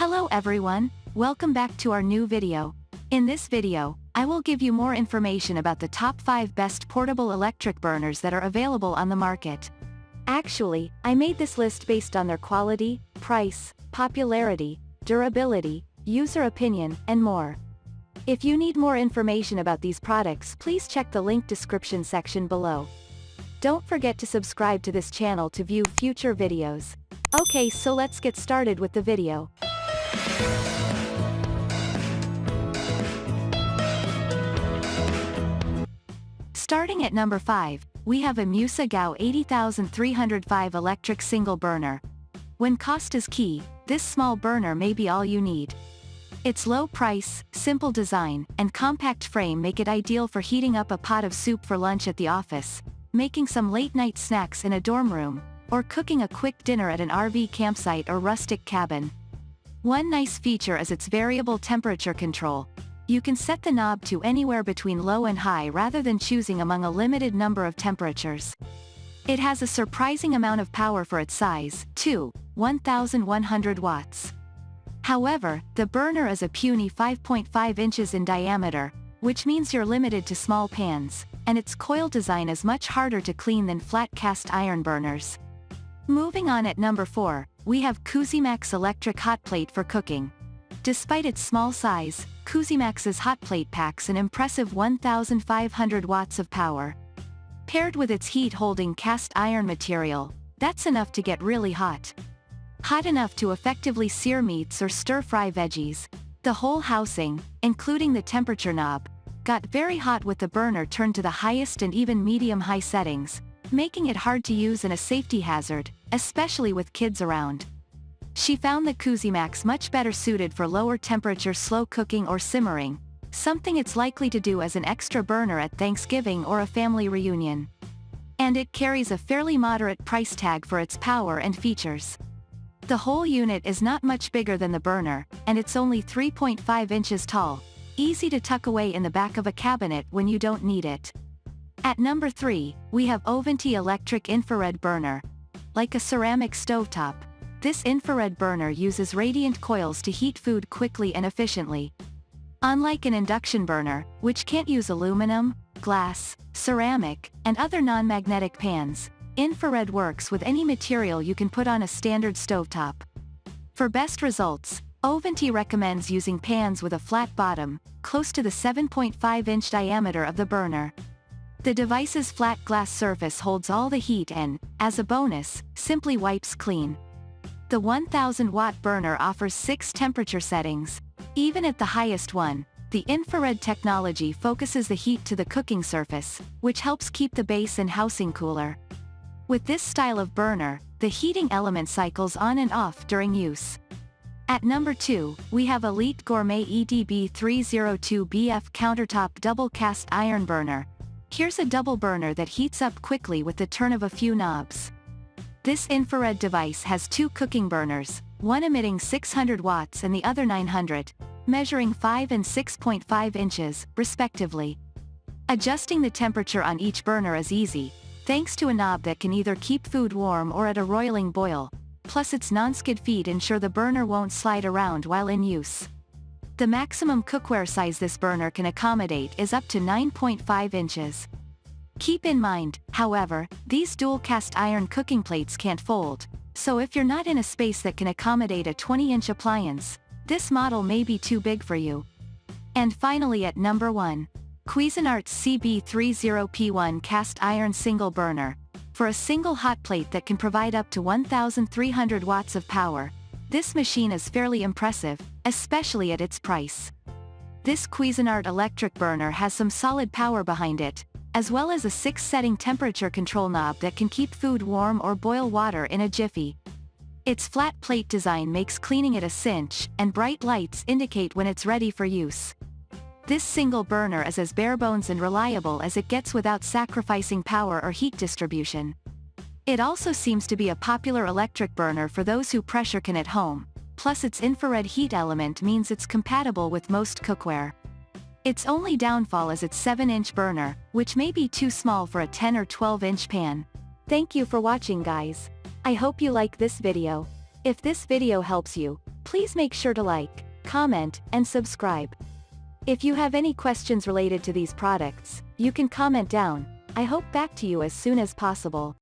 Hello everyone, welcome back to our new video. In this video, I will give you more information about the top 5 best portable electric burners that are available on the market. Actually, I made this list based on their quality, price, popularity, durability, user opinion, and more. If you need more information about these products, please check the link description section below. Don't forget to subscribe to this channel to view future videos. Okay, so let's get started with the video. Starting at number 5, we have a Musa GAO 80305 electric single burner. When cost is key, this small burner may be all you need. Its low price, simple design, and compact frame make it ideal for heating up a pot of soup for lunch at the office, making some late-night snacks in a dorm room, or cooking a quick dinner at an RV campsite or rustic cabin. One nice feature is its variable temperature control. You can set the knob to anywhere between low and high rather than choosing among a limited number of temperatures. It has a surprising amount of power for its size, too, 1100 watts. However, the burner is a puny 5.5 inches in diameter, which means you're limited to small pans, and its coil design is much harder to clean than flat cast iron burners. Moving on at number 4, we have Cuisinmax electric hot plate for cooking. Despite its small size, Cuisinmax's hot plate packs an impressive 1,500 watts of power. Paired with its heat-holding cast iron material, that's enough to get really hot. Hot enough to effectively sear meats or stir-fry veggies. The whole housing, including the temperature knob, got very hot with the burner turned to the highest and even medium-high settings, making it hard to use and a safety hazard, especially with kids around. She found the Cuisinmax much better suited for lower temperature slow cooking or simmering, something it's likely to do as an extra burner at Thanksgiving or a family reunion. And it carries a fairly moderate price tag for its power and features. The whole unit is not much bigger than the burner, and it's only 3.5 inches tall, easy to tuck away in the back of a cabinet when you don't need it. At number 3, we have Untitled electric infrared burner. Like a ceramic stovetop, this infrared burner uses radiant coils to heat food quickly and efficiently. Unlike an induction burner, which can't use aluminum, glass, ceramic, and other non-magnetic pans, infrared works with any material you can put on a standard stovetop. For best results, Untitled recommends using pans with a flat bottom, close to the 7.5-inch diameter of the burner. The device's flat glass surface holds all the heat and, as a bonus, simply wipes clean. The 1000-watt burner offers 6 temperature settings. Even at the highest one, the infrared technology focuses the heat to the cooking surface, which helps keep the base and housing cooler. With this style of burner, the heating element cycles on and off during use. At number 2, we have Elite Gourmet EDB302BF Countertop Double Cast Iron Burner. Here's a double burner that heats up quickly with the turn of a few knobs. This infrared device has 2 cooking burners, one emitting 600 watts and the other 900, measuring 5 and 6.5 inches, respectively. Adjusting the temperature on each burner is easy, thanks to a knob that can either keep food warm or at a roiling boil, plus its non-skid feet ensure the burner won't slide around while in use. The maximum cookware size this burner can accommodate is up to 9.5 inches. Keep in mind, however, these dual cast iron cooking plates can't fold, so if you're not in a space that can accommodate a 20-inch appliance, this model may be too big for you. And finally at number 1, Cuisinart's CB30P1 Cast Iron Single Burner. For a single hot plate that can provide up to 1,300 watts of power, this machine is fairly impressive, especially at its price. This Cuisinart electric burner has some solid power behind it, as well as a 6-setting temperature control knob that can keep food warm or boil water in a jiffy. Its flat plate design makes cleaning it a cinch, and bright lights indicate when it's ready for use. This single burner is as barebones and reliable as it gets without sacrificing power or heat distribution. It also seems to be a popular electric burner for those who pressure can at home, plus its infrared heat element means it's compatible with most cookware. Its only downfall is its 7-inch burner, which may be too small for a 10 or 12-inch pan. Thank you for watching, guys. I hope you like this video. If this video helps you, Please make sure to like, comment, and subscribe. If you have any questions related to these products, you can comment down. I hope back to you as soon as possible.